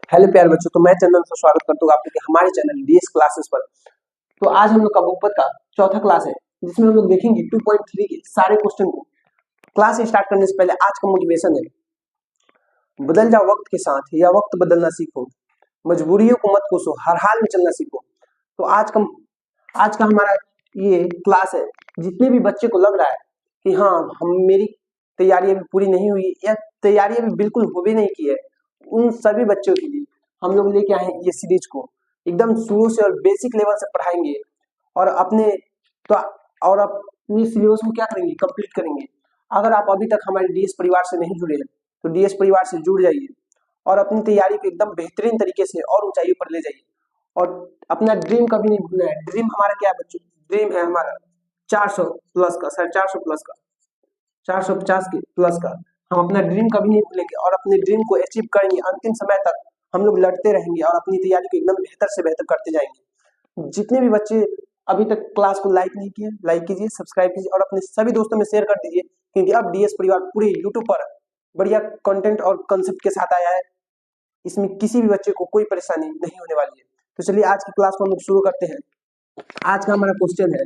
Hello प्यारे बच्चों, तो मैं चंदन से स्वागत करता हूँ आपके हमारे चैनल डीएस क्लासेस पर। तो आज हम लोग का बहुपद का चौथा क्लास है, जिसमें हम लोग देखेंगे 2.3 के सारे क्वेश्चन को। क्लास स्टार्ट करने से पहले आज का मोटिवेशन है, बदल जाओ वक्त के साथ या वक्त बदलना सीखो, मजबूरियों को मत कोसो, हर हाल में चलना सीखो। तो आज का हमारा ये क्लास है। जितने भी बच्चे को लग रहा है कि हाँ हम मेरी तैयारी अभी पूरी नहीं हुई या तैयारी अभी बिल्कुल हो भी नहीं की है, उन सभी बच्चों के लिए हम लोग लेके आए हैं ये सीरीज को। एकदम शुरू से और बेसिक लेवल से पढ़ाएंगे और अपने सिलेबस को क्या करेंगे, कंप्लीट करेंगे। अगर आप अभी तक हमारे डीएस परिवार से नहीं जुड़े हैं तो डीएस परिवार से जुड़ जाइए और अपनी तैयारी को एकदम बेहतरीन तरीके से और ऊंचाइयों पर ले जाइए। और अपना ड्रीम कभी नहीं भूलना है। ड्रीम हमारा क्या है बच्चों? ड्रीम है हमारा 400 प्लस का, 450 प्लस का, 450 के प्लस का। हम अपना ड्रीम कभी नहीं भूलेंगे और अपने ड्रीम को अचीव करेंगे। अंतिम समय तक हम लोग लड़ते रहेंगे और अपनी तैयारी को एकदम बेहतर से बेहतर करते जाएंगे। जितने भी बच्चे अभी तक क्लास को लाइक नहीं किए, लाइक कीजिए, सब्सक्राइब कीजिए और अपने सभी दोस्तों में शेयर कर दीजिए, क्योंकि अब डीएस परिवार पूरे यूट्यूब पर बढ़िया कंटेंट और कंसेप्ट के साथ आया है। इसमें किसी भी बच्चे को कोई परेशानी नहीं होने वाली है। तो चलिए आज की क्लास को हम लोग शुरू करते हैं। आज का हमारा क्वेश्चन है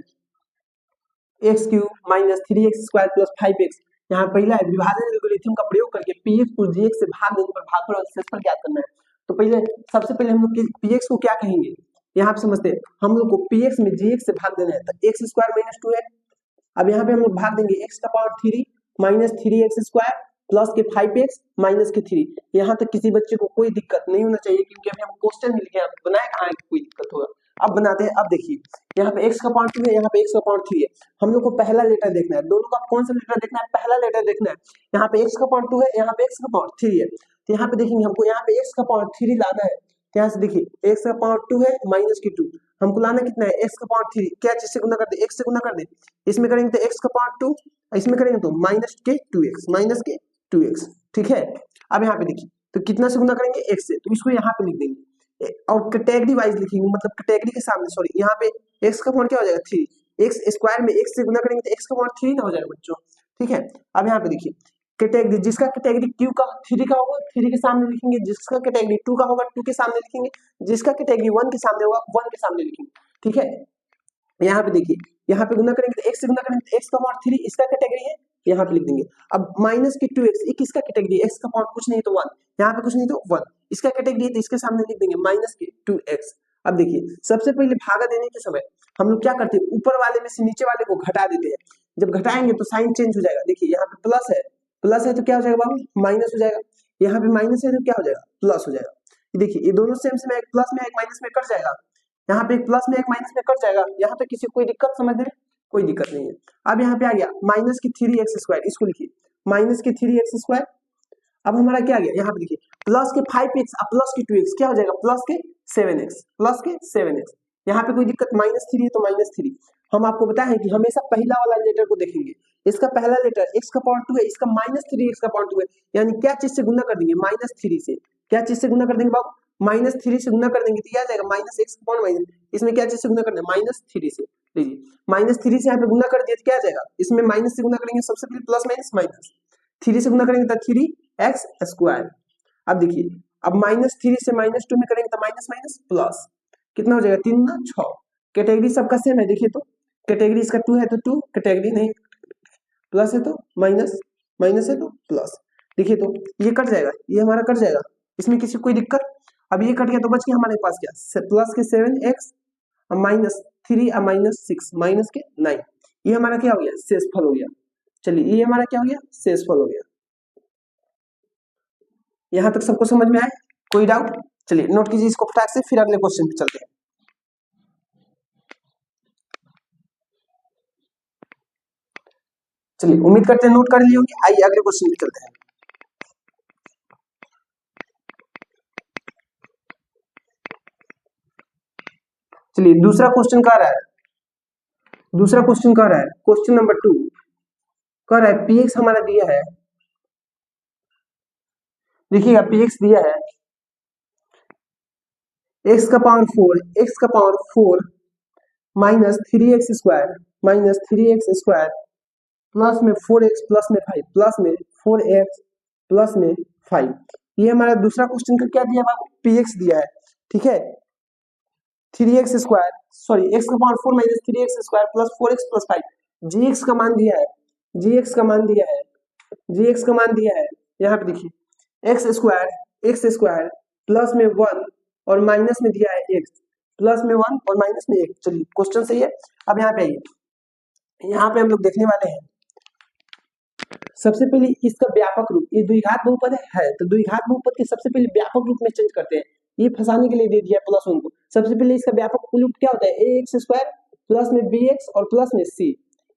x cube minus 3x² plus 5x। यहाँ पहला है विभाजन एल्गोरिथम का प्रयोग करके px को gx से भाग देने पर भागफल और शेषफल ज्ञात करना है। तो सबसे पहले हम लोग px को क्या कहेंगे, यहाँ पे समझते हैं। हम लोग को px में gx से भाग देना है, तो x² माइनस 2x। अब यहाँ पे हम लोग भाग देंगे x का पावर 3 माइनस 3x² प्लस के 5x माइनस के 3। यहाँ तक किसी बच्चे को कोई दिक्कत नहीं होना चाहिए, क्योंकि अभी हम क्वेश्चन मिल गया, बनाया कहाँ है कोई दिक्कत होगा। अब बनाते हैं। अब देखिए यहाँ पे x का पावर 2 है, यहाँ पे x का पावर 3 है। हम लोग को पहला लेटर देखना है, दोनों का कौन सा लेटर देखना है? पहला लेटर देखना है। यहाँ पे x का पावर 2 है, यहाँ पे x का पावर 3 है। तो यहाँ पे देखेंगे हमको यहाँ पे x का पावर 3 लाना है। तो यहाँ से देखिए x का पावर 2 है माइनस की 2, हमको लाना कितना है? x का पावर 3। क्या चीज से गुना कर दे? x से गुना कर दे। इसमें करेंगे तो x का पावर 2, इसमें करेंगे तो माइनस के 2x, माइनस के 2x। ठीक है। अब यहाँ पे देखिए तो कितना से गुना करेंगे? x से, तो इसको यहाँ पे लिख देंगे और कैटेगरी वाइज लिखेंगे, मतलब कैटेगरी के सामने, सॉरी, यहाँ पे x का पावर क्या हो जाएगा? 3। x स्क्वायर में x से गुना करेंगे तो x का पावर 3 ना हो जाएगा बच्चों। ठीक है। अब यहाँ पे देखिए कैटेगरी, जिसका कैटेगरी q का 3 का होगा 3 के सामने लिखेंगे, जिसका कैटेगरी 2 का होगा 2 के सामने लिखेंगे, जिसका कैटेगरी 1 के सामने होगा 1 के सामने लिखेंगे। ठीक है। यहाँ पे देखिए यहाँ पे गुना करेंगे तो x से गुना करेंगे तो x का पावर 3 इसका कैटेगरी है, यहाँ पे लिख देंगे। अब माइनस की 2x, ये किसका कैटेगरी है? x का पावर कुछ नहीं तो 1, यहाँ पे कुछ नहीं तो 1, इसका कैटेगरी है तो इसके सामने लिख देंगे माइनस के 2x। अब देखिए सबसे पहले भागा देने के समय हम लोग क्या करते हैं? ऊपर वाले में से नीचे वाले को घटा देते हैं। जब घटाएंगे तो साइन चेंज हो जाएगा। देखिए यहाँ पे प्लस है तो क्या हो जाएगा बाबू? माइनस हो जाएगा। यहाँ पे माइनस है तो क्या हो जाएगा? प्लस हो जाएगा। देखिए ये दोनों सेम से एक प्लस में एक माइनस में कट जाएगा, यहाँ पे एक प्लस में एक माइनस में कट जाएगा। यहाँ पे किसी को कोई दिक्कत समझ रहे? कोई दिक्कत नहीं है। अब यहाँ पे आ गया माइनस की 3x², इसको लिखिए माइनस की 3x²। अब हमारा क्या आ गया? यहाँ पे देखिए प्लस के 5x और प्लस की 2x, क्या हो जाएगा? प्लस के 7x, प्लस के 7x। यहाँ पे कोई दिक्कत? -3 है तो -3। हम आपको बताएं कि हमेशा पहला वाला लेटर को देखेंगे। इसका पहला लेटर x का पावर 2 है, इसका -3x का पावर 2 है, यानी क्या चीज से गुना कर देंगे? -3 से। क्या चीज से गुना कर देंगे बाबू? -3 से गुना कर देंगे तो क्या आ जाएगा? -x का पावर माइनस, इसमें क्या चीज से गुना करना है? -3 से। लीजिए -3 से यहाँ पे गुना कर दिया तो क्या आ जाएगा? इसमें माइनस से गुना करेंगे, सबसे पहले प्लस माइनस माइनस, 3 से गुना करेंगे तो 3x²। अब देखिए अब -3 से -2 में करेंगे तो माइनस माइनस प्लस, कितना हो जाएगा? 3 ना 6। कैटेगरी सबका सेम है। देखिए तो कैटेगरी इसका 2 है तो 2, कैटेगरी नहीं, प्लस है तो माइनस, माइनस है तो प्लस। देखिए तो ये कट जाएगा, ये हमारा कट जाएगा, इसमें किसी को कोई दिक्कत? अब ये कट गया तो बच गया हमारे पास क्या? प्लस के 7x -3 -6 माइनस के 9। ये हमारा क्या हो गया? शेषफल हो गया। चलिए ये हमारा क्या हो गया? शेषफल हो गया। यहां तक सबको समझ में आए? कोई डाउट? चलिए नोट कीजिए इसको फटाक से, फिर अगले क्वेश्चन पे चलते हैं। चलिए उम्मीद करते हैं नोट कर लिए होंगे। आइए अगले क्वेश्चन पे चलते हैं। चलिए दूसरा क्वेश्चन कह रहा है, क्वेश्चन नंबर 2 कह रहा है px हमारा दिया है। देखिएगा px दिया है x का पावर 4 माइनस 3x² प्लस में 4x प्लस में 5 प्लस में 4x प्लस में 5। ये हमारा दूसरा क्वेश्चन का क्या दिया बाबू, px दिया है, ठीक है। 3x स्क्वायर सॉरी x का power 4 minus 3x square plus 4x plus 5, gx का मान दिया है, gx का मान दिया है, gx का मान दिया है, यहाँ पे देखिए x स्क्वायर प्लस में 1 और माइनस में दिया है x, प्लस में 1 और माइनस में 1। चलिए क्वेश्चन सही है। अब यहाँ पे आइए, यहाँ पे हम लोग देखने वाले हैं सबसे पहले इसका व्यापक रूप, ये द्विघात बहुपद है तो द्विघात बहुपद के सबसे पहले व्यापक रूप में चेंज करते हैं, ये फंसाने के लिए दे दिया प्लस 1 को। सबसे पहले इसका व्यापक रूप क्या होता है, ax स्क्वायर प्लस में bx और प्लस में c,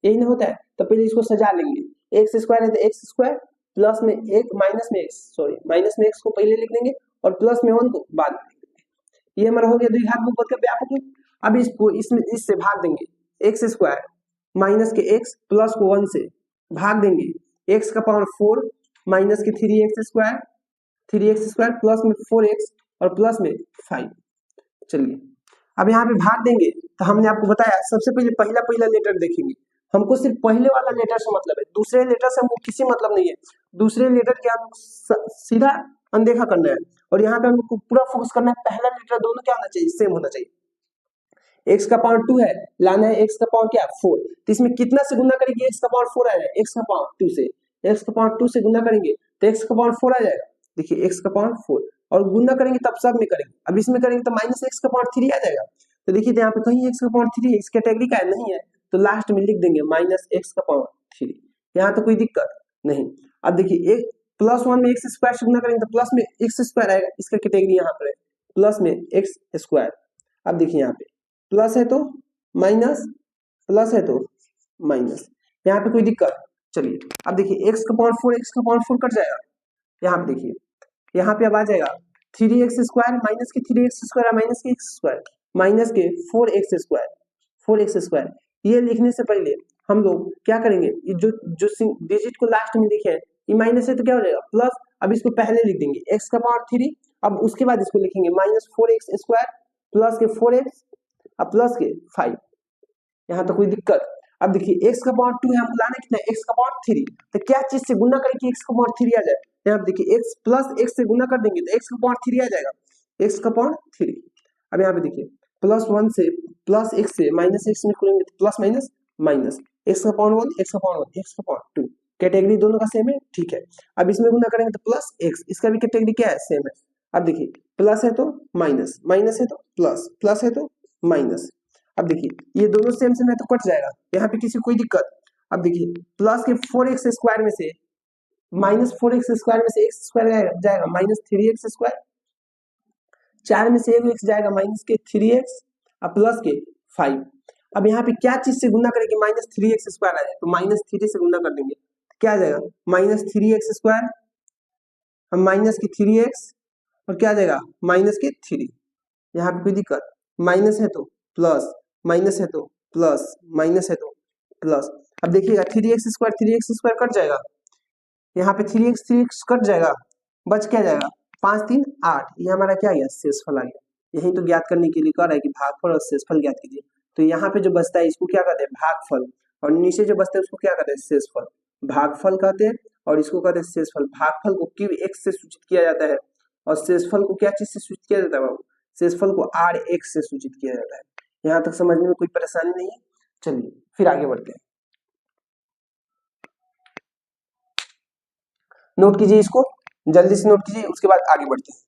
यही ना होता है। तो पहले इसको सजा लेंगे, x स्क्वायर है तो x स्क्वायर प्लस में एक माइनस में x, सॉरी माइनस में x को पहले लिख देंगे और प्लस में 1 को बाद में लिख देंगे। ये हमारा हो गया द्विघात बहुपद का व्यापक रूप। अब इसको इसमें इससे भाग देंगे, x स्क्वायर माइनस के x प्लस को 1 से भाग देंगे, x का पावर 4 माइनस के 3x स्क्वायर प्लस में 4x और प्लस में 5। चलिए अब यहाँ पे भाग देंगे तो हमने आपको बताया सबसे पहले पहला लेटर देखेंगे, हमको सिर्फ पहले वाला लेटर से मतलब है, दूसरे लेटर से हमको किसी मतलब नहीं है, दूसरे लेटर के हम सीधा अनदेखा करना है और यहाँ पे हमको पूरा फोकस करना है पहला लेटर, दोनों क्या होना चाहिए, सेम होना चाहिए। x का पावर 2 है, लाना है x का पावर क्या 4, तो इसमें कितना से गुना करेंगे, x का पावर 4 आ जाएगा, x का पावर 2 से, x का पावर 2 से गुना करेंगे तो x का पावर 4 आ जाएगा, देखिए x का पावर 4 और गुना करेंगे तब सब में करेंगे, अब इसमें करेंगे तो माइनस x का पावर 3 आ जाएगा। तो देखिए यहाँ पे कहीं x का पावर 3 इस कैटेगरी का नहीं है तो लास्ट में लिख देंगे माइनस x का पावर 3, यहाँ तो कोई दिक्कत नहीं। अब देखिए एक प्लस 1 में x स्क्वायर से गुना करेंगे तो प्लस में x स्क्वायर आएगा, इसका कैटेगरी यहाँ पर है प्लस में x स्क्वायर। अब देखिए यहाँ पे प्लस है तो माइनस, प्लस है तो माइनस, यहाँ पे कोई दिक्कत। चलिए अब देखिए x का पावर 4 x का पावर 4 कट जाएगा, यहाँ पे देखिए यहाँ पे अब आ जाएगा 3x स्क्वायर माइनस के 3x स्क्वायर माइनस के x स्क्वायर माइनस के 4x स्क्वायर। ये लिखने से पहले हम लोग क्या करेंगे, जो जो डिजिट को लास्ट में लिखे हैं ये माइनस है तो क्या हो जाएगा प्लस, अब इसको पहले लिख देंगे x का पावर 3, अब उसके बाद इसको लिखेंगे माइनस 4x स्क्वायर प्लस के 4x अब प्लस के 5, यहाँ तो कोई दिक्कत। अब देखिए x का पावर 2 है, हमको लाना कितना है x का पावर 3, तो क्या चीज से गुना करें कि x का पावर 3 आ जाए, यहाँ देखिए x प्लस x से गुना कर देंगे तो x का पावर 3 आ जाएगा, x का पावर 3। अब यहाँ पे देखिए प्लस 1 से प्लस x से माइनस x में करेंगे तो प्लस माइनस माइनस, x का पावर 1 x का पावर 1 x का पावर 2, कैटेगरी दोनों का सेम है, ठीक है। अब इसमें गुना करेंगे तो प्लस x, इसका भी कैटेगरी क्या है, सेम है। अब देखिए प्लस है तो माइनस, माइनस है तो प्लस, प्लस है तो माइनस। अब देखिए ये दोनों सेम सेम है तो कट जाएगा, यहाँ पे किसी कोई दिक्कत। अब देखिए प्लस के 4x स्क्वायर में से माइनस 4x स्क्वायर में से x स्क्वायर जाएगा माइनस 3x स्क्वायर, 4 में से एक x जाएगा माइनस के 3x और प्लस के 5। अब यहाँ पे क्या चीज से गुना करेंगे, माइनस 3x स्क्वायर आ जाए तो माइनस 3 से गुना कर देंगे क्या आ जाएगा माइनस 3x स्क्वायर, हम माइनस के 3x और क्या आ जाएगा माइनस के 3, यहाँ पे कोई दिक्कत, माइनस है तो प्लस, माइनस है तो प्लस, माइनस है तो प्लस। अब देखिएगा 3x स्क्वायर कट जाएगा, यहाँ पे 3x कट जाएगा, बच क्या जाएगा 5 3 8, ये हमारा क्या गया शेषफल आ गया। यही तो ज्ञात करने के लिए कह रहा है कि भागफल और शेषफल ज्ञात कीजिए, तो यहाँ पे जो बचता है इसको क्या कहते हैं भागफल, और नीचे जो बचता है उसको क्या कहते हैं शेषफल। भागफल कहते हैं और इसको कहते हैं शेषफल। भागफल को क्यूब x से सूचित किया जाता है और शेषफल को क्या चीज से सूचित किया जाता है बाबू, शेषफल को rx से सूचित किया जाता है। यहाँ तक समझने में कोई परेशानी नहीं है। चलिए फिर आगे बढ़ते हैं, नोट कीजिए इसको, जल्दी से नोट कीजिए, उसके बाद आगे बढ़ते हैं।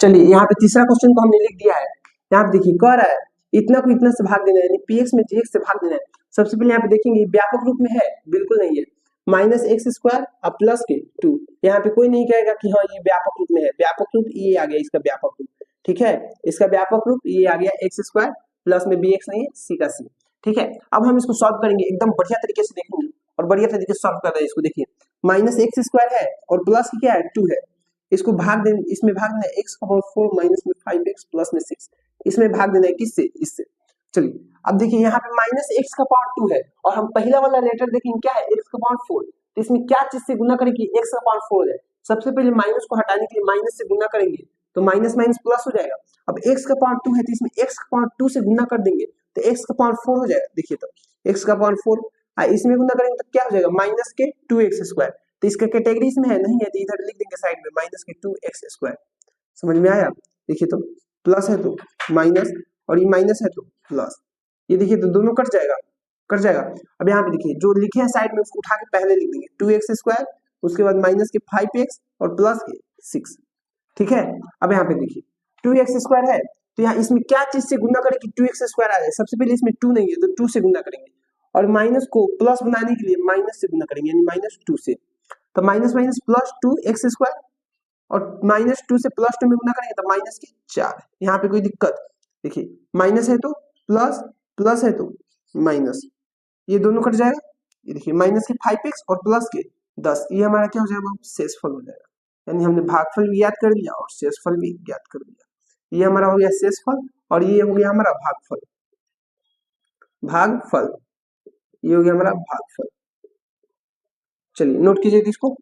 चलिए यहाँ पे तीसरा क्वेश्चन को हमने लिख दिया है, यहाँ पे देखिए कह रहा है इतना को इतना से भाग देना है, यानी px में gx से भाग देना है। सबसे पहले यहाँ पे देखेंगे व्यापक रूप में है, बिल्कुल नहीं है, माइनस एक्स स्क्वायर और प्लस के 2, यहाँ पे कोई नहीं कहेगा कि हाँ ये व्यापक रूप में है, व्यापक रूप ये आ गया इसका व्यापक रूप, ठीक है, इसका व्यापक रूप ये आ गया एक्स स्क्वायर प्लस में bx नहीं है सी का सी, ठीक है। अब हम इसको सॉल्व करेंगे, एकदम बढ़िया तरीके से देखेंगे और बढ़िया तरीके से सॉल्व कर रहे हैं इसको। देखिए माइनस एक्स स्क्वायर है और प्लस क्या है 2 है, इसको भाग देना, इसमें भाग देना है x का पावर 4 माइनस में 5x प्लस में 6, इसमें भाग देना है किससे, इससे। चलिए अब देखिए यहाँ पे माइनस x का पावर 2 है और हम पहला वाला लेटर देखेंगे क्या है x का पावर 4, तो इसमें क्या चीज से गुना करें कि x का पावर 4 है। सबसे पहले माइनस को हटाने के लिए माइनस से गुना करेंगे तो माइनस माइनस प्लस हो जाएगा। अब x का पावर 2 है तो इसमें x का पावर 2 से गुना कर देंगे तो x का पावर 4 हो जाएगा। देखिए तो x का पावर 4 इसमें गुना करेंगे तो क्या हो जाएगा माइनस के 2x²। तो इसका कैटेगरी इसमें है नहीं है तो इधर लिख देंगे साइड में माइनस के 2x²। समझ में आया? देखिए तो प्लस है तो माइनस और ये माइनस है तो प्लस, ये देखिए तो दोनों कट जाएगा, कट जाएगा। अब यहाँ पे देखिए जो लिखे हैं साइड में उसको उठा के पहले लिख देंगे 2x², उसके बाद माइनस के 5x और प्लस के 6। ठीक है, अब यहाँ पे देखिए 2x² है तो यहाँ इसमें क्या चीज से गुना करें कि 2x² आ जाए? सबसे पहले इसमें 2 नहीं है तो 2 से गुना करेंगे और माइनस को प्लस बनाने के लिए माइनस से गुना करेंगे, यानी -2 से। तो माइनस माइनस प्लस 2x² और -2 से +2 में गुना करेंगे तो माइनस के 4। यहाँ पे कोई दिक्कत? देखिए माइनस है तो प्लस, प्लस है तो माइनस, ये दोनों कट जाएगा। ये देखिए माइनस के 5x और प्लस के 10, ये हमारा क्या हो जाएगा? शेषफल हो जाएगा। यानी हमने भागफल भी ज्ञात कर लिया और शेषफल भी ज्ञात कर लिया। ये हमारा हो गया शेषफल और ये हो गया हमारा भागफल, भागफल, ये हो गया हमारा भागफल। चलिए नोट कीजिए इसको।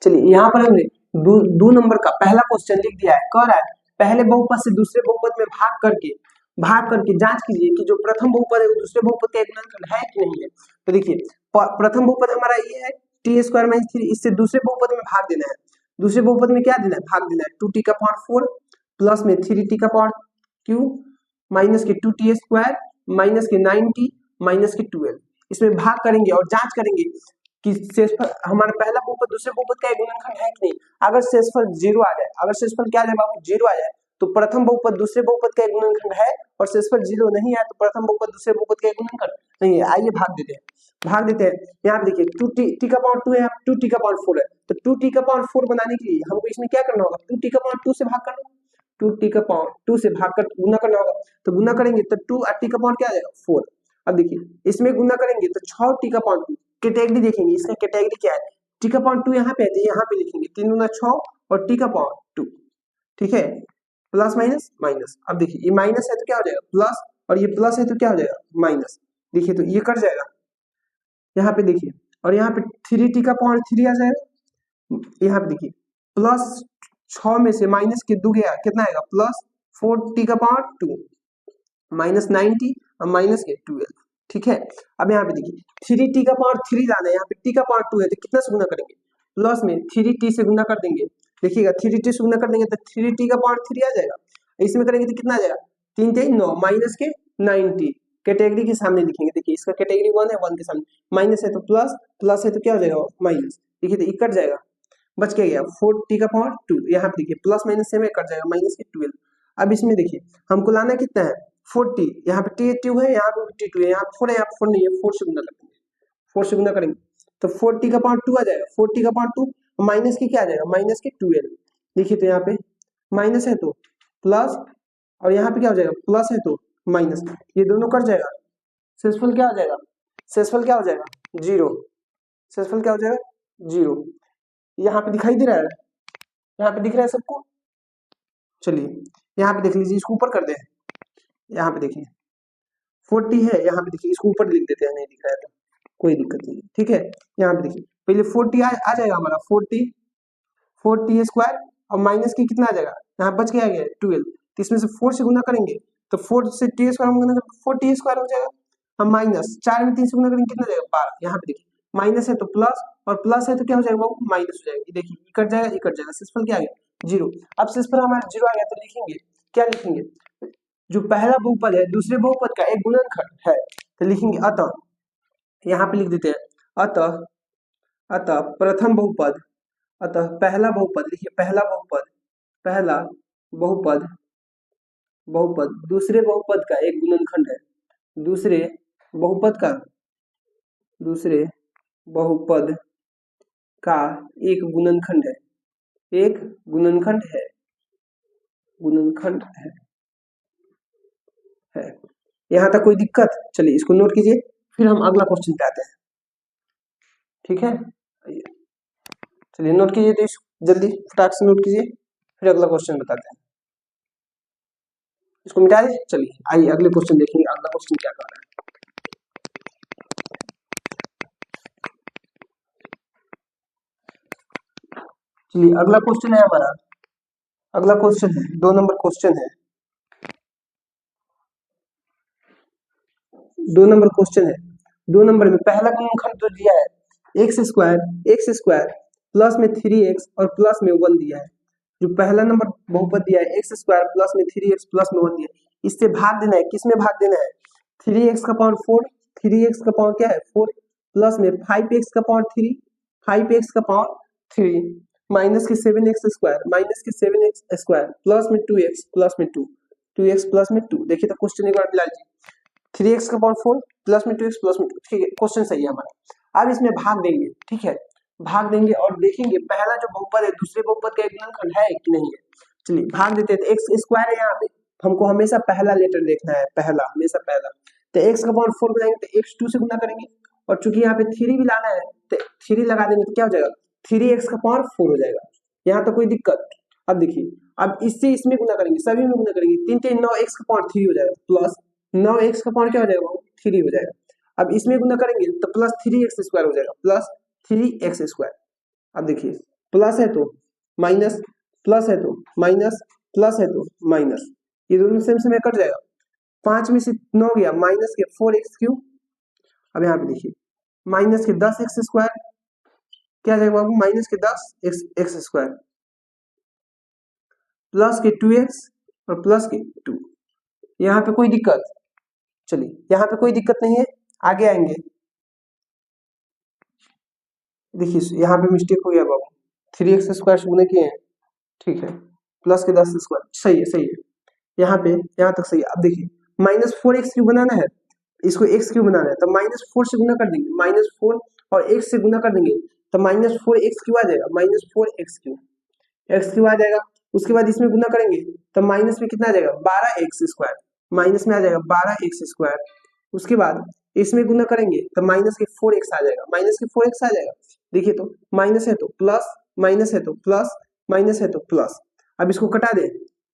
चलिए यहाँ पर हमने दो नंबर का पहला क्वेश्चन लिख दिया है। कह रहा है पहले बहुपद से दूसरे बहुपद में भाग करके जांच कीजिए कि जो प्रथम बहुपद है वो दूसरे बहुपद का एक गुणनखंड है कि नहीं है। तो देखिए प्रथम बहुपद हमारा ये है t² - 3, इससे दूसरे बहुपद में भाग देना है। दूसरे बहुपद में क्या देना है? भाग देना है। 2t⁴ प्लस में 3t⁵ माइनस के 2t² माइनस के 9t माइनस के 12, इसमें भाग करेंगे और जांच करेंगे कि शेषफल हमारा पहला बहुपद दूसरे बहुपद का एक गुणनखंड है कि नहीं। अगर शेषफल 0 आ जाए, अगर शेषफल क्या आ जाए बाबू? 0 आ जाए तो प्रथम बहुपद दूसरे बहुपद का एक गुणनखंड है और शेषफल 0 नहीं आए तो प्रथम बहुपद दूसरे बहुपद का एक गुणनखंड नहीं है। आइए भाग देते हैं, भाग देते हैं। यहाँ पे देखिए 2t⁴ है, 2t⁴ है तो 2t⁴ बनाने के लिए हमको इसमें क्या करना होगा? 2t⁴ से भाग करना, 2t⁴ से भाग कर गुना करना होगा। तो गुना करेंगे तो 2 और t⁴ क्या आ जाएगा? 4। अब देखिए इसमें गुना करेंगे तो 6t⁴, कैटेगरी देखेंगे इसका कैटेगरी क्या है? t⁴ यहाँ पे है तो यहाँ पे लिखेंगे 3 दूना 6 और t⁴, ठीक है, प्लस माइनस माइनस। अब देखिए ये माइनस है तो क्या हो जाएगा? प्लस, और ये प्लस है तो क्या हो जाएगा? माइनस। देखिए तो ये कट जाएगा यहाँ पे देखिए, और यहाँ पे 3t⁴ आ जाएगा। यहाँ पे देखिए प्लस 6 में से माइनस के 2 गया कितना आएगा? प्लस 4t⁴ माइनस 9t और माइनस के 12। ठीक है, अब यहाँ पे देखिए 3t⁴ लाना है, यहाँ पे t⁴ है तो कितना से गुना करेंगे? प्लस में 3t से गुना कर देंगे। देखिएगा 3t से गुना कर देंगे तो 3t⁴ आ जाएगा। इसमें करेंगे तो कितना आ जाएगा? 3 3 9 माइनस के 9t, कैटेगरी के सामने लिखेंगे। देखिए इसका कैटेगरी 1 है, 1 के सामने माइनस है तो प्लस, प्लस है तो क्या हो जाएगा? माइनस। देखिए तो ये कट जाएगा, बच के गया 4t⁴, यहाँ पे देखिए प्लस माइनस से में कट जाएगा माइनस के 12। अब इसमें देखिए हमको लाना कितना है? 4t, यहाँ पे t2 है, यहाँ पे t2 है, यहाँ 4 है, यहाँ 4 नहीं है, 4 से गुना कर देंगे, 4 से गुना करेंगे तो 4t⁴ आ जाएगा। 4t⁴ माइनस के क्या आ जाएगा? माइनस के 12। देखिए तो यहाँ पे माइनस है तो प्लस और यहाँ पे क्या हो जाएगा? प्लस है तो माइनस, ये दोनों कट जाएगा। शेषफल क्या हो जाएगा? शेषफल क्या हो जाएगा? 0। शेषफल क्या हो जाएगा? 0। यहाँ पे दिखाई दे रहा है? यहाँ पे दिख रहा है सबको? चलिए यहाँ पे देख लीजिए, इसको ऊपर कर दे। यहाँ पे देखिए 40 है, यहाँ पे देखिए इसको ऊपर लिख देते हैं, नहीं दिख रहा है तो कोई दिक्कत नहीं, ठीक है। यहाँ पे देखिए पहले 40 आ जाएगा हमारा 4t² और माइनस की कितना आ जाएगा? यहाँ बच गया 12, तो इसमें से 4 से गुना करेंगे तो 4 से t² गुना करेंगे 4t² हो जाएगा। हम माइनस 4 में 3 से गुना करेंगे कितना जाएगा? 12। यहाँ पे देखिए माइनस है तो प्लस और प्लस है तो क्या हो जाएगा? वो माइनस हो जाएगा। देखिए ये कट जाएगा, ये कट जाएगा, शेषफल क्या आ गया? 0। अब शेषफल हमारा 0 आ गया तो लिखेंगे क्या? लिखेंगे जो पहला बहुपद है दूसरे बहुपद का एक गुणनखंड है तो लिखेंगे अतः, यहाँ पे लिख देते हैं अतः, अतः प्रथम बहुपद, अतः पहला बहुपद, लिखिए पहला बहुपद, पहला बहुपद, बहुपद दूसरे बहुपद का एक गुणनखंड है, दूसरे बहुपद का, दूसरे बहुपद का एक गुणनखंड है, एक गुणनखंड है, गुणनखंड है। यहाँ तक कोई दिक्कत? चलिए इसको नोट कीजिए, फिर हम अगला क्वेश्चन पे आते हैं, ठीक है। चलिए नोट कीजिए, तो जल्दी फटाक से नोट कीजिए, फिर अगला क्वेश्चन बताते हैं। इसको मिटा दे। चलिए आइए अगले क्वेश्चन देखेंगे, अगला क्वेश्चन क्या कर रहा है। चलिए अगला क्वेश्चन है हमारा, अगला क्वेश्चन है 2 नंबर क्वेश्चन है। 2 नंबर क्वेश्चन है। 2 नंबर में पहला गुणनखंड जो दिया है एक्स स्क्वायर प्लस में 3x और प्लस में 1 दिया है। जो पहला नंबर बहुपद दिया है एक्स स्क्वायर प्लस में 3x प्लस में 1 दिया है, इससे भाग देना है। किसमें भाग देना है? 3x का पावर 4, 3x का पावर क्या है 4 प्लस में 5x का पावर 3, 5x का पावर 3 माइनस के 7x स्क्वायर प्लस में 2x प्लस में 2x प्लस में 2। देखिए तो क्वेश्चन एक बार मिला लीजिए, 3x का पावर 4 प्लस में 2x प्लस में 2। ठीक है, क्वेश्चन सही है हमारा। अब इसमें भाग देंगे, ठीक है, भाग देंगे और देखेंगे पहला जो बहुपद है दूसरे बहुपद का एक गुणनखंड है कि नहीं है। चलिए भाग देते हैं। तो एक्स स्क्वायर है यहाँ पे, हमको हमेशा पहला लेटर देखना है, पहला हमेशा पहला। तो x का पावर 4 बनाएंगे तो x 2 से गुना करेंगे और चूंकि यहाँ पे 3 भी लाना है तो 3 लगा देंगे तो क्या हो जाएगा 3x का पावर 4 हो जाएगा। यहाँ तो कोई दिक्कत। अब देखिए, अब इससे इसमें गुना करेंगे, सभी में गुना करेंगे, 3 3 9 x का पावर 3 हो जाएगा प्लस 9x का पावर क्या हो जाएगा 3 हो जाएगा। अब इसमें गुना करेंगे तो प्लस 3x स्क्वायर हो जाएगा प्लस 3x स्क्वायर। अब देखिए प्लस है तो माइनस, प्लस है तो माइनस, प्लस है तो माइनस, ये दोनों सेम सेम कट जाएगा। 5 में से 9 गया माइनस के 4x क्यूब। अब यहाँ पे देखिए माइनस के 10x स्क्वायर क्या जाएगा बाबू माइनस के 10x स्क्वायर प्लस के 2x और प्लस के 2। यहाँ पे कोई दिक्कत? चलिए यहाँ पे कोई दिक्कत नहीं है, आगे आएंगे। देखिए यहाँ पे मिस्टेक हो गया बाबू, 3x स्क्वायर से गुना किए हैं, ठीक है, प्लस के 10 स्क्वायर सही है, सही है, यहाँ पे यहाँ तक सही है। अब देखिए माइनस 4x क्यूब बनाना है, इसको x क्यूब बनाना है तो माइनस 4 से गुना कर देंगे, माइनस 4 और x से गुना कर देंगे तो माइनस 4x क्यूब आ जाएगा, माइनस 4x क्यूब आ जाएगा। उसके बाद इसमें गुना करेंगे तो माइनस में कितना आ जाएगा 12x स्क्वायर, माइनस में आ जाएगा 12x स्क्वायर। उसके बाद इसमें गुना करेंगे तो माइनस के 4x आ जाएगा, माइनस के 4x आ जाएगा। देखिए तो माइनस है तो प्लस, माइनस है तो प्लस, माइनस है तो प्लस। अब इसको कटा दे,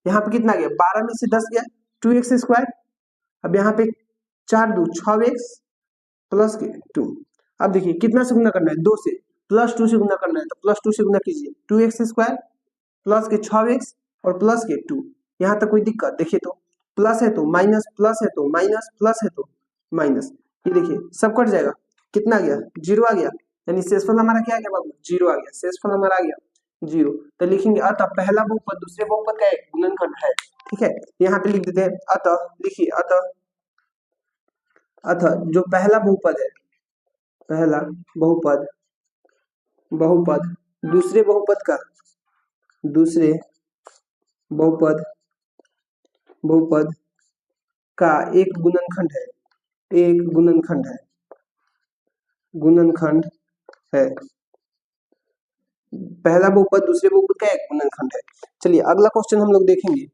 यहाँ पे कितना गया 12 में से 10 गया 2x स्क्वायर। अब यहाँ पे 4 2 6x प्लस के 2। अब देखिए कितना से गुना करना है 2 से, प्लस 2 से गुना करना है तो प्लस 2 से गुना कीजिए 2x स्क्वायर प्लस के 6x और प्लस के 2। यहाँ तक कोई दिक्कत? देखिए तो प्लस है तो माइनस, प्लस है तो माइनस, प्लस है तो माइनस, ये देखिए सब कट जाएगा, कितना गया 0 आ गया, यानी शेषफल हमारा क्या आ गया बाबू 0 आ गया, शेषफल हमारा आ गया 0। तो लिखेंगे अतः पहला बहुपद दूसरे बहुपद का एक गुणनखंड है। ठीक है, यहाँ पे लिख देते हैं अतः, लिखिए अतः जो पहला बहुपद है, पहला बहुपद दूसरे बहुपद का एक गुणनखंड है, पहला बहुपद दूसरे बहुपद का एक गुणनखंड है। चलिए अगला क्वेश्चन हम लोग देखेंगे।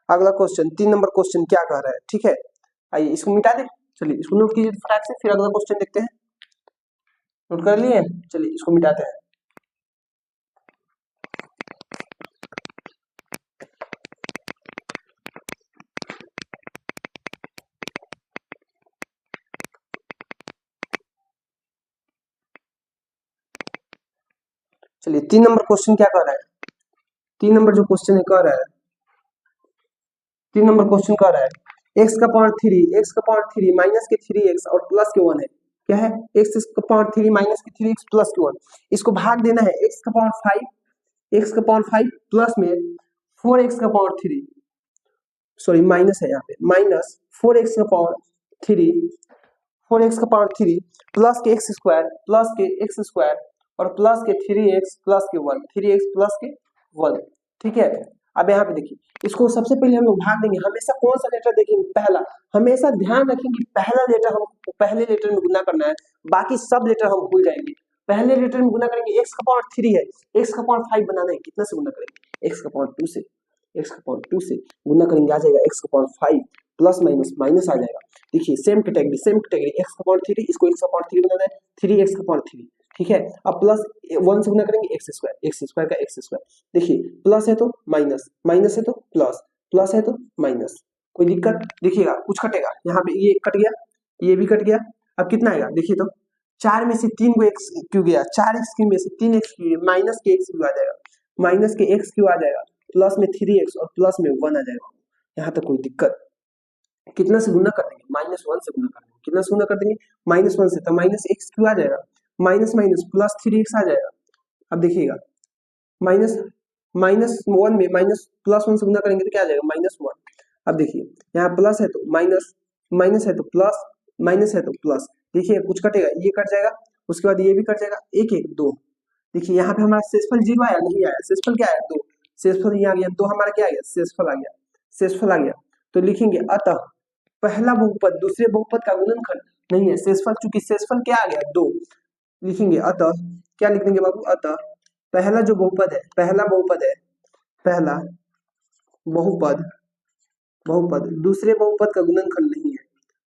अगला क्वेश्चन 3 नंबर क्वेश्चन क्या कह रहा है, ठीक है, आइए इसको मिटा दें। चलिए इसको नोट कीजिए फटाक से, फिर अगला क्वेश्चन देखते हैं। नोट कर लिए? चलिए इसको मिटाते हैं। चलिए 3 नंबर क्वेश्चन क्या कह रहा है, 3 नंबर जो क्वेश्चन है कह रहा है, 3 नंबर क्वेश्चन कह रहा है x का पावर 3 माइनस के 3x और प्लस के 1 है। क्या है? x का पावर 3 माइनस के 3x प्लस के 1। इसको भाग देना है x का पावर 5 प्लस में 4x का पावर 3, सॉरी माइनस है यहाँ पे, माइनस 4x का पावर 3 प्लस के x स्क्वायर और प्लस के 3x प्लस के 1, 3x प्लस के 1। ठीक है, अब यहाँ पे देखिए इसको सबसे पहले हम लोग भाग देंगे। हमेशा कौन सा लेटर देखेंगे पहला, हमेशा ध्यान रखेंगे पहला लेटर हम पहले लेटर में गुना करना है, बाकी सब लेटर हम भूल जाएंगे। पहले लेटर में गुना करेंगे, x का पावर 3 है, x का पावर 5 बनाना है, कितना से गुना करेंगे x का पावर 2 से, x का पावर 2 से गुना करेंगे, आ जाएगा x का पावर 5 प्लस माइनस माइनस आ जाएगा। देखिए सेम कैटेगरी x का पावर 3, इसको x का पावर 3 बनाना है, 3x का पावर 3। ठीक है, अब प्लस 1 से गुना करेंगे x स्क्वायर का x स्क्वायर। देखिए प्लस है तो माइनस, माइनस है तो प्लस, प्लस है तो माइनस, कोई दिक्कत? देखिएगा कुछ कटेगा, यहाँ पे ये कट गया, ये भी कट गया। अब कितना आएगा देखिए तो 4 में से 3 को x क्यों गया, 4x क्यूब में से 3x क्यूब माइनस के x क्यूब आ जाएगा, माइनस के x क्यूब आ जाएगा, प्लस में 3x और प्लस में 1 आ जाएगा। यहाँ तक कोई दिक्कत? कितना से गुना कर देंगे, -1 से गुना कर देंगे। कितना से गुना कर देंगे, -1 से, तो -x³ आ जाएगा, माइनस माइनस प्लस 3x आ जाएगा। अब देखिएगा माइनस -1 में +1 से गुना करेंगे तो क्या आ जाएगा, -1। अब देखिए यहाँ प्लस है तो माइनस, माइनस है तो प्लस, माइनस है तो प्लस, देखिए कुछ कटेगा, ये कट जाएगा, उसके बाद ये भी कट जाएगा, 1 1 2। देखिए यहाँ पे हमारा शेषफल 0 आया, नहीं आया, शेषफल क्या आया 2, शेषफल ये आ गया 2, हमारा क्या आ गया, शेषफल आ गया, शेषफल आ गया। तो लिखेंगे अतः पहला बहुपद दूसरे बहुपद का गुणनखंड नहीं है, शेषफल, चूंकि शेषफल क्या आ गया 2, लिखेंगे अतः, क्या लिख देंगे बाबू, अतः पहला जो बहुपद है, पहला बहुपद है, पहला बहुपद, बहुपद दूसरे बहुपद का गुणनखंड नहीं है,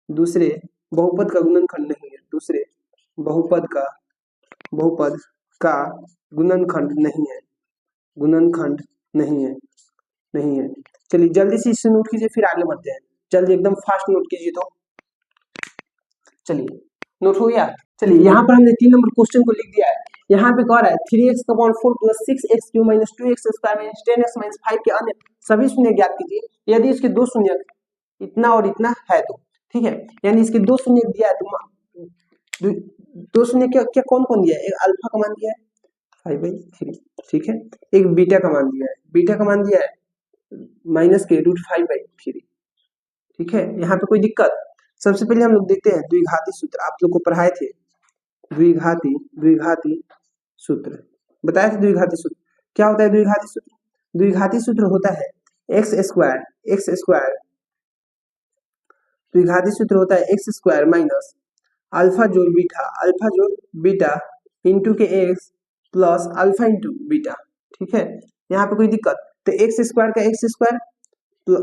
दूसरे बहुपद का गुणनखंड नहीं है, दूसरे बहुपद का गुणनखंड नहीं है, गुणनखंड नहीं है, नहीं है। चलिए जल्दी से इसे नोट कीजिए, फिर आगे बढ़ते हैं, जल्दी एकदम फास्ट नोट कीजिए। तो चलिए नोट हो गया। चलिए यहाँ पर हमने 3 नंबर क्वेश्चन को लिख दिया है। यहाँ पे कह रहा है 3x/4 + 6x³ - 2x² - 10x - 5 के अन्य सभी शून्य ज्ञात कीजिए यदि इसके दो शून्य इतना और इतना है तो, ठीक है, यानी इसके दो शून्य दिया है तो दो शून्य क्या कौन कौन दिया है, एक अल्फा का मान दिया है 5/3, ठीक है, एक बीटा का मान दिया है, बीटा का मान दिया है -√5/3, ठीक है। यहाँ पे कोई दिक्कत, सबसे पहले हम लोग देखते हैं द्विघाती सूत्र, आप लोग को पढ़ाए थे द्विघाती सूत्र, बताया था द्विघाती सूत्र क्या होता है। द्विघाती सूत्र, द्विघाती सूत्र होता है x², द्विघाती सूत्र होता है x² माइनस अल्फा जोड़ बीटा इंटू के x plus alpha into beta, ठीक है। यहाँ पे कोई दिक्कत, तो x² का x²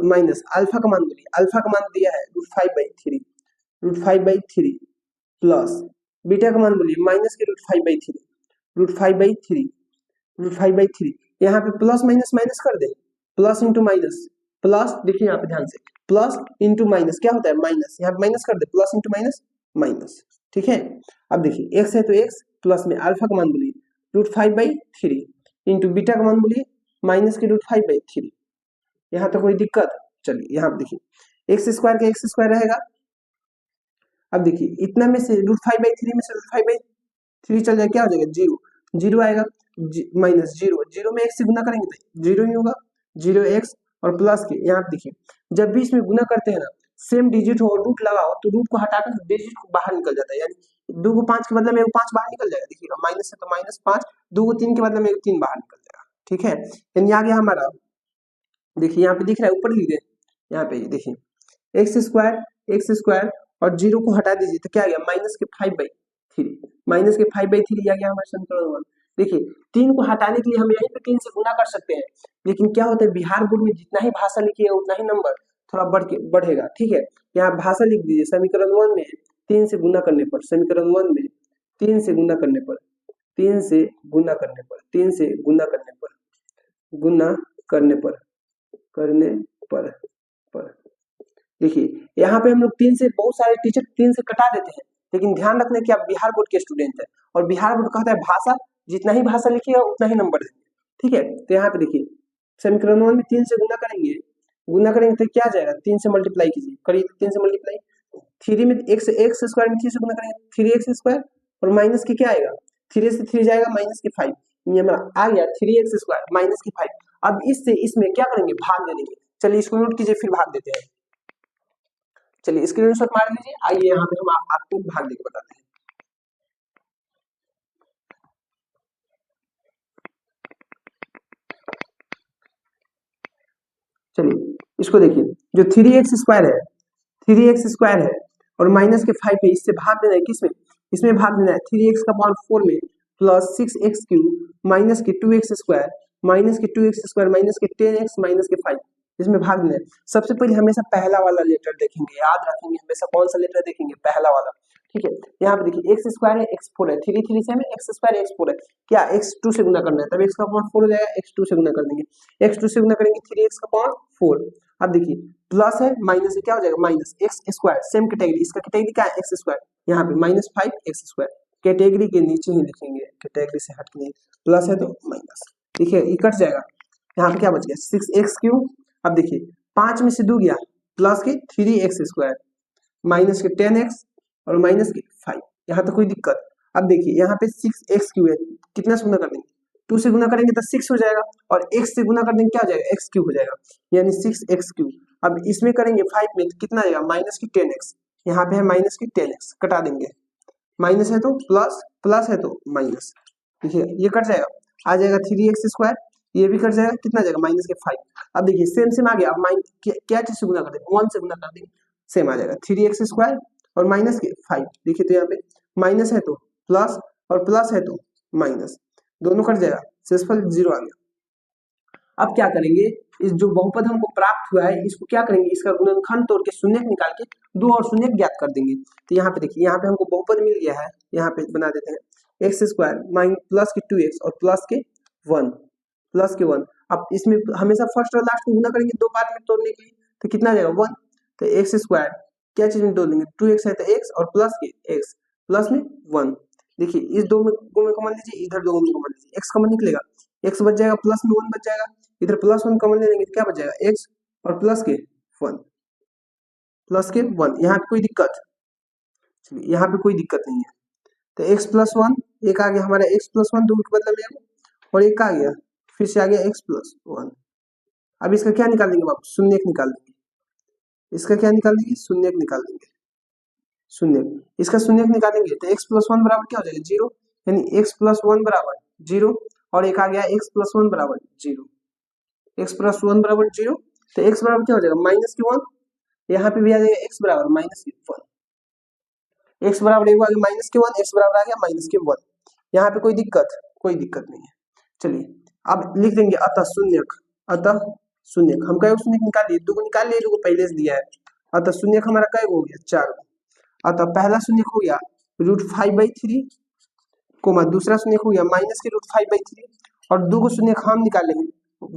माइनस अल्फा का मान बोलिए, अल्फा का मान दिया है √5/3 प्लस बीटा का मान बोलिए माइनस के √5/3 यहाँ पे प्लस माइनस माइनस कर दे, प्लस इंटू माइनस, प्लस देखिए यहाँ पे ध्यान से, प्लस इंटू माइनस क्या होता है माइनस, यहाँ पे माइनस कर दे, प्लस इंटू माइनस माइनस, ठीक है। अब देखिए x है तो x प्लस में अल्फा का मान बोलिए √5/3 इंटू बीटा का मान बोलिए माइनस के √5/3, यहाँ तो कोई दिक्कत। चलिए यहाँ पे देखिए x² का x² रहेगा, अब देखिए इतना में से √5/3 में से √5/3 चल जाए, क्या हो जाएगा 0, 0 आएगा, माइनस 0 में x से गुना करेंगे तो 0 ही होगा, 0x और प्लस के, यहाँ पे देखिए जब भी इसमें गुना करते हैं ना सेम डिजिट हो, रूट लगाओ तो रूट को हटाकर डिजिट को बाहर निकल जाता है, यानी 2 को 5 के बदले में 5 बाहर निकल जाएगा, देखिएगा माइनस है तो -5, 2 को 3 के बदले में 3 बाहर निकल जाएगा, ठीक है। यानी आ गया हमारा, देखिए यहाँ पे दिख रहा है, ऊपर लिख दे, यहाँ पे देखिए x² और 0 को हटा दीजिए तो क्या आ गया -5/3, -5/3 आ गया हमारा समीकरण 1। देखिए 3 को हटाने के लिए हम यहीं पे 3 से गुना कर सकते हैं, लेकिन क्या होता है बिहार बोर्ड में जितना ही भाषा लिखिएगा उतना ही नंबर थोड़ा बढ़ेगा, ठीक है। यहाँ भाषा लिख दीजिए, समीकरण 1 में 3 से गुना करने पर, समीकरण 1 में 3 से गुना करने पर, 3 से गुना करने पर, 3 से गुना करने पर, गुना करने पर देखिए यहाँ पे हम लोग 3 से, बहुत सारे टीचर 3 से कटा देते हैं, लेकिन ध्यान रखना कि आप बिहार बोर्ड के स्टूडेंट हैं और बिहार बोर्ड कहता है भाषा, जितना ही भाषा लिखिएगा उतना ही नंबर देंगे, ठीक है। तो यहाँ पे देखिए समीकरण 1 में 3 से गुना करेंगे तो क्या आ जाएगा, 3 से मल्टीप्लाई कीजिए, करिए 3 से मल्टीप्लाई, 3 में x² में 3 से गुना करेंगे 3x² और माइनस के क्या आएगा, 3 से 3 जाएगा -5, ये हमारा आ गया 3x² -5। अब इससे इसमें क्या करेंगे, भाग दे देंगे। चलिए इसको नोट कीजिए फिर भाग देते हैं, चलिए स्क्रीनशॉट मार लीजिए, आइए यहाँ पे हम आपको भाग देके बताते हैं। चलिए इसको देखिए, जो 3x² है और माइनस के 5 है, इससे भाग देना है किसमें, इसमें भाग देना है 3x/4 में प्लस 6x³ माइनस के 2x² माइनस के 2x² माइनस के 10x माइनस के 5, इसमें भाग देना है। सबसे पहले हमेशा पहला वाला लेटर देखेंगे, याद रखेंगे हमेशा कौन सा लेटर देखेंगे, पहला वाला, ठीक है। यहाँ पे देखिए x² है x4 है, 3 से हमें x² x4 है, क्या x2 से गुना करना है, तब x/4 हो जाएगा, x2 से गुना कर देंगे, x2 से गुना करेंगे 3x/4। अब देखिए प्लस है माइनस से क्या हो जाएगा -x², सेम कैटेगरी, इसका कैटेगरी क्या है x², यहाँ पे -5x², कैटेगरी के नीचे ही लिखेंगे, कैटेगरी से हट के, प्लस है तो माइनस, देखिए ये कट जाएगा, यहाँ पे क्या बच गया 6x³। अब देखिए 5 में से 2 गया, प्लस के 3x² माइनस के 10x और माइनस के 5। यहाँ तो कोई दिक्कत। अब देखिए यहाँ पे 6x³ है, कितना से गुना कर देंगे, 2 से गुना करेंगे तो 6 हो जाएगा, और x से गुना कर देंगे क्या हो जाएगा, x³ हो जाएगा, यानी 6x³। अब इसमें करेंगे 5 में तो कितना आएगा, माइनस की 10x, यहाँ पे है माइनस की 10x, कटा देंगे, माइनस है तो प्लस, प्लस है तो माइनस, देखिए ये कट जाएगा, आ जाएगा 3x², ये भी कट जाएगा, कितना जाएगा, माइनस के 5। अब देखिए सेम सेम आ गया, अब क्या चीज से गुना कर देंगे, 1 से गुना कर देंगे, सेम आ जाएगा 3x² और माइनस के 5। देखिए तो यहाँ पे माइनस है तो प्लस और प्लस है तो माइनस, दोनों कट जाएगा, शेषफल 0 आ गया। अब क्या करेंगे, इस जो बहुपद हमको प्राप्त हुआ है इसको क्या करेंगे, इसका गुणनखंड तोड़ के शून्य निकाल के 2 और शून्य ज्ञात कर देंगे। तो यहाँ पे देखिए, यहाँ पे हमको बहुपद मिल गया है, यहाँ पे बना देते हैं x² प्लस के 2x और प्लस के 1, प्लस के 1। अब इसमें हमेशा फर्स्ट और लास्ट को गुना करेंगे 2 पार्ट में तोड़ने के लिए, तो कितना आ जाएगा 1। तो x² क्या चीज में तोड़ देंगे, 2x है तो x और प्लस के x, प्लस में 1। देखिए इस दो में कॉमन लीजिए, इधर 2 में कॉमन लीजिए, x कॉमन निकलेगा, x बच जाएगा, प्लस में 1 बच जाएगा, इधर प्लस 1 कॉमन ले लेंगे तो क्या बच जाएगा, x और प्लस के 1, प्लस के 1। यहाँ पे कोई दिक्कत, चलिए यहाँ पे कोई दिक्कत नहीं है। तो x प्लस 1 एक आ गया हमारा, x प्लस 1 2 के बदले में, और एक आ गया, फिर से आ गया x प्लस 1। अब इसका क्या निकाल देंगे बाबू, शून्य निकाल देंगे, इसका क्या निकाल देंगे, शून्य निकाल देंगे, शून्य, इसका शून्य निकालेंगे तो x प्लस 1 बराबर क्या हो जाएगा, 0, यानी x प्लस 1 बराबर 0, और एक आ गया x प्लस 1 बराबर 0, x प्लस 1 बराबर 0। तो x बराबर क्या हो जाएगा, माइनस के 1, यहाँ पे भी आ जाएगा x बराबर माइनस के 1, x बराबर एक आ गया माइनस के 1, x बराबर आ गया माइनस के 1। यहाँ पे कोई दिक्कत नहीं है। चलिए अब लिख देंगे अतः शून्यक, अतः शून्यक, हम कई शून्यक निकाल लिए, 2 को निकाल लिए, 2 को पहले से दिया है। अतः शून्यक हमारा कई हो गया, 4। अतः पहला शून्यक हो गया √5/3, कोमा दूसरा शून्यक हो गया माइनस के √5/3, और 2 को शून्यक हम निकालेंगे,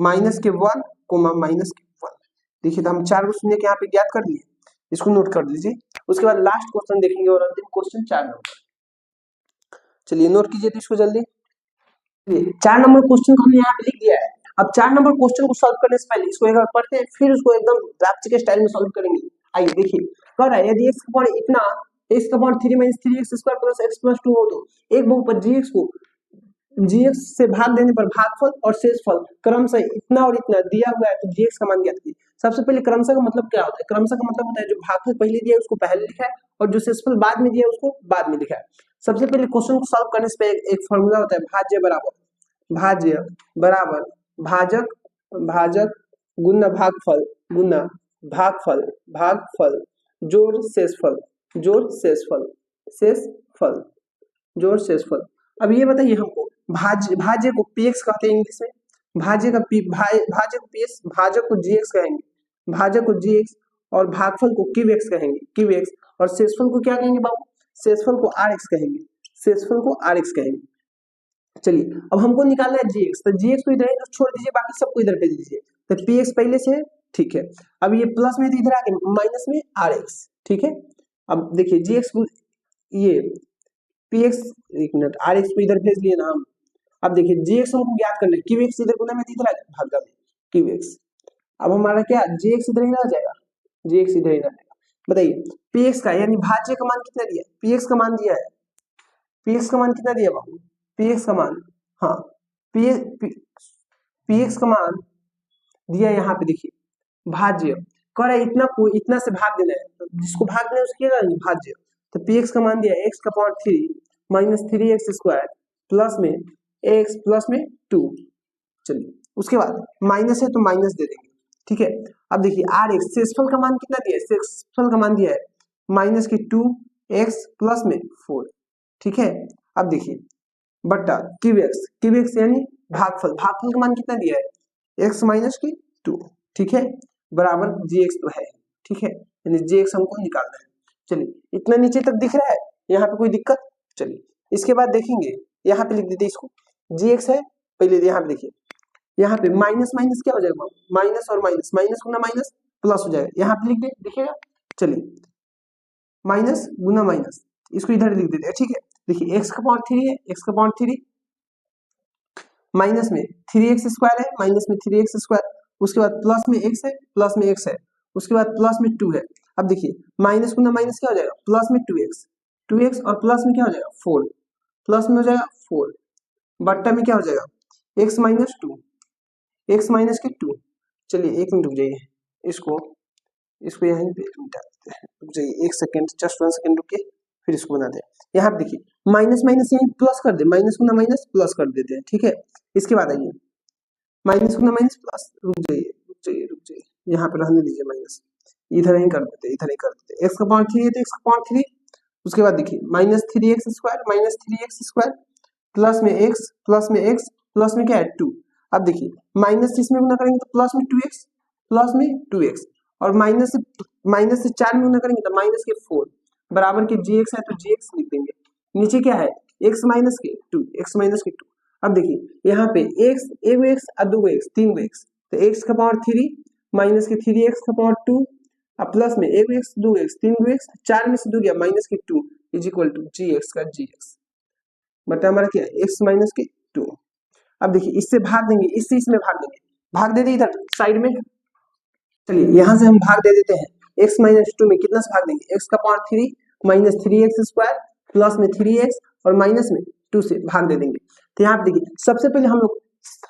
माइनस के 1, कोमा माइनस के 1। देखिए तो हम 4 को शून्यक यहाँ पे ज्ञात कर लिए, इसको नोट कर लीजिए। उसके बाद लास्ट क्वेश्चन देखेंगे और अंतिम क्वेश्चन 4 नंबर। चलिए नोट कीजिए तो इसको जल्दी। 4 नंबर क्वेश्चन को हमने यहाँ पे लिख दिया है। अब 4 नंबर क्वेश्चन को सॉल्व करने से पहले इसको एक बार पढ़ते हैं, फिर उसको एकदम रात्रि के स्टाइल में सॉल्व करेंगे। आइए देखिए, कह रहा है यदि x का पावर इतना, x का पावर 3 - 3x² + x + 2 हो तो एक बहुपद gx को gx से भाग देने पर भागफल और शेषफल क्रमशः इतना और इतना दिया हुआ है, तो gx का मान ज्ञात कीजिए। सबसे पहले क्रमशः का मतलब क्या होता है, क्रमशः का मतलब होता है जो भागफल पहले दिया है उसको पहले लिखा है, और जो शेषफल बाद में दिया है उसको बाद में लिखा है। सबसे पहले क्वेश्चन को सॉल्व करने से पहले एक फॉर्मूला होता है, भाज्य बराबर भाजक, भाजक गुना भागफल, गुना भागफल, भागफल जोड़ शेषफल, जोड़ शेषफल, शेषफल जोड़ शेषफल। अब ये बताइए हमको, भाज्य को px कहते हैं इंग्लिश में, भाज्य को px, भाजक को gx कहेंगे, भाजक को gx, और भागफल को qx कहेंगे, qx, और शेषफल को क्या कहेंगे बाबू, शेषफल को rx कहेंगे, शेषफल को rx कहेंगे। चलिए अब हमको निकालना है gx, तो gx को इधर छोड़ दीजिए, बाकी सबको इधर भेज दीजिए। तो px पहले से ठीक है, अब ये प्लस में इधर आ गया माइनस में rx, ठीक है। अब देखिए gx को ये px, एक मिनट, rx को इधर भेज लिए ना हम। अब देखिए gx हमको ज्ञात करना है, qx इधर गुना में इधर आ जाएगा, भागा में qx। अब हमारा क्या, gx इधर ही रह जाएगा, gx इधर ही रह जाएगा। बताइए px का यानी भाज्य का मान कितना दिया, px का मान दिया है, px का मान कितना दिया बाबू, px का मान, हाँ px का मान दिया यहाँ पे, देखिए भाज्य कह रहा है इतना को इतना से भाग देना है, तो जिसको भाग देना है उसके भाज्य। तो px का मान दिया है x का पावर 3 - 3x² प्लस में x प्लस में 2। चलिए उसके बाद माइनस है तो माइनस दे देंगे, ठीक है। अब देखिए rx, शेषफल का मान कितना दिया है, शेषफल का मान दिया है माइनस की 2x प्लस में 4, ठीक है। अब देखिए बट्टा qx, qx यानी भागफल, भागफल का मान कितना दिया है x माइनस की 2, ठीक है, बराबर gx तो है, ठीक है, यानी gx हमको निकालना है। चलिए इतना नीचे तक दिख रहा है, यहाँ पे कोई दिक्कत। चलिए इसके बाद देखेंगे, यहाँ पे लिख देते इसको, gx है पहले, यहाँ पे देखिए, यहाँ पे माइनस माइनस क्या हो जाएगा, माइनस और माइनस, माइनस गुना माइनस प्लस हो जाएगा, यहाँ पे लिख दे, देखिएगा। चलिए माइनस गुना माइनस, इसको इधर लिख देते हैं, ठीक है। देखिए x का पावर 3 है, x का पावर 3 माइनस में 3x² है, माइनस में 3x², उसके बाद प्लस में x है, प्लस में x है, उसके बाद प्लस में 2 है। अब देखिए माइनस गुना माइनस क्या हो जाएगा, प्लस में 2x, 2x और प्लस में क्या हो जाएगा 4, प्लस में हो जाएगा 4, बट्टा में क्या हो जाएगा x माइनस 2, x माइनस के 2। चलिए 1 मिनट रुक जाइए, इसको यहीं पे मिटा देते हैं, रुक जाइए 1 सेकेंड, जस्ट 1 सेकेंड रुक के फिर इसको बनाते हैं। यहाँ पे देखिए माइनस माइनस यहीं प्लस कर दे, माइनस गुना माइनस प्लस कर देते हैं, ठीक है। इसके बाद आइए माइनस गुना माइनस प्लस, रुक जाइए यहाँ पे रहने दीजिए माइनस, इधर ही कर देते, इधर ही कर देते। x का पावर 3 है तो x का पावर 3, उसके बाद देखिए minus 3x square, minus 3x square, plus में x, प्लस में x, प्लस में क्या है 2। अब देखिए माइनस से इसमें गुना करेंगे तो प्लस में 2x, प्लस में 2x, और माइनस से 4 में गुना करेंगे तो माइनस के 4, बराबर के gx है तो gx लिख देंगे। नीचे क्या है x माइनस के 2, x माइनस के 2। अब देखिए यहाँ पे x, एक x और दो x, तीन x, तो x का पावर 3 माइनस के 3x का पावर 2, अब प्लस में एक x, दो x, तीन x, 4 में से 2 गया माइनस के 2 इज इक्वल टू gx का gx, बटा हमारा क्या है x माइनस के 2। अब देखिए इससे भाग देंगे, इससे इसमें भाग देंगे, भाग दे दे इधर साइड में। चलिए यहाँ से हम भाग दे देते हैं, x माइनस 2 में कितना से भाग देंगे, x का power 3 minus 3x square, plus में 3x और माइनस में 2 से भाग दे देंगे। तो यहाँ पे देखिए सबसे पहले हम लोग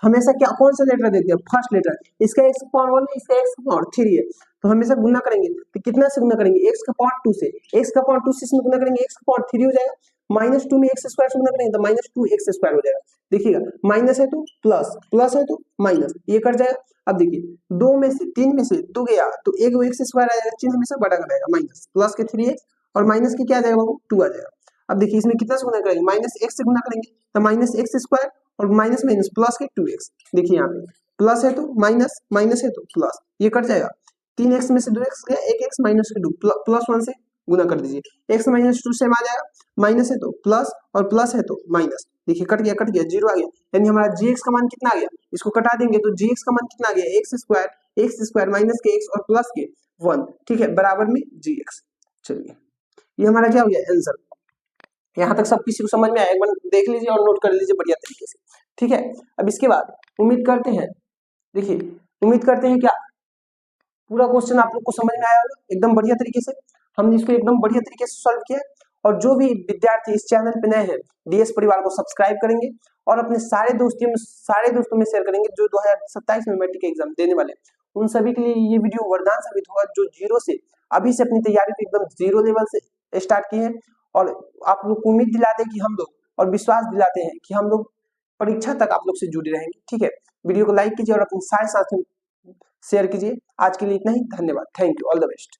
हमेशा क्या कौन सा लेटर देते हैं, फर्स्ट लेटर। इसका x का पावर 1 है, इसका x का पावर 3 है, तो हमेशा गुना करेंगे तो कितना से गुना करेंगे, x का पावर 2 से, x का पावर 2 से इसमें गुना करेंगे x का पावर 3 हो जाएगा, माइनस 2 में x स्क्वायर से गुना करेंगे तो माइनस 2x स्क्वायर हो जाएगा। देखिएगा माइनस है तो प्लस, प्लस है तो माइनस, ये कट जाएगा। अब देखिए 2 में से 3 में से 2 गया तो एक x स्क्वायर आ जाएगा, चिन्ह हमेशा बड़ा का रहेगा, माइनस प्लस के 3x और माइनस के क्या आ जाएगा 2 आ जाएगा। अब देखिए इसमें कितना से गुना करेंगे, माइनस x से गुना करेंगे तो माइनस x स्क्वायर और माइनस माइनस प्लस के 2x। देखिए यहाँ पे प्लस है तो माइनस, माइनस है तो प्लस, ये कट जाएगा। 3x में से 2x गया, एक x माइनस के 2, प्लस 1 से गुना कर दीजिए, x माइनस 2 सेम आ जाएगा, माइनस है तो प्लस और प्लस है तो माइनस। देखिए कट गया, कट गया, 0 आ गया, यानी हमारा gx का मान कितना आ गया, इसको कटा देंगे तो gx का मान कितना आ गया, x स्क्वायर माइनस के x और प्लस के 1, ठीक है, बराबर में gx। चलिए ये हमारा क्या हो गया आंसर। यहाँ तक सब किसी को समझ में आया, एक बार देख लीजिए और नोट कर लीजिए बढ़िया तरीके से, ठीक है। अब इसके बाद उम्मीद करते हैं, देखिए उम्मीद करते हैं क्या पूरा क्वेश्चन आप लोग को समझ में आया होगा एकदम बढ़िया तरीके से। हमने इसको एकदम बढ़िया तरीके से सॉल्व किया, और जो भी विद्यार्थी इस चैनल पे नए हैं डीएस परिवार को सब्सक्राइब करेंगे और अपने सारे दोस्तों में शेयर करेंगे जो 2027 में मैट्रिक एग्जाम देने वाले, उन सभी के लिए ये वीडियो वरदान साबित होगा, जो जीरो से अभी से अपनी तैयारी को एकदम जीरो लेवल से स्टार्ट किए हैं, और आप लोग को उम्मीद दिलाते हैं कि हम लोग, और विश्वास दिलाते हैं कि हम लोग परीक्षा तक आप लोग से जुड़े रहेंगे, ठीक है। वीडियो को लाइक कीजिए और अपने सारे साथियों शेयर कीजिए। आज के लिए इतना ही, धन्यवाद, thank you, all the best.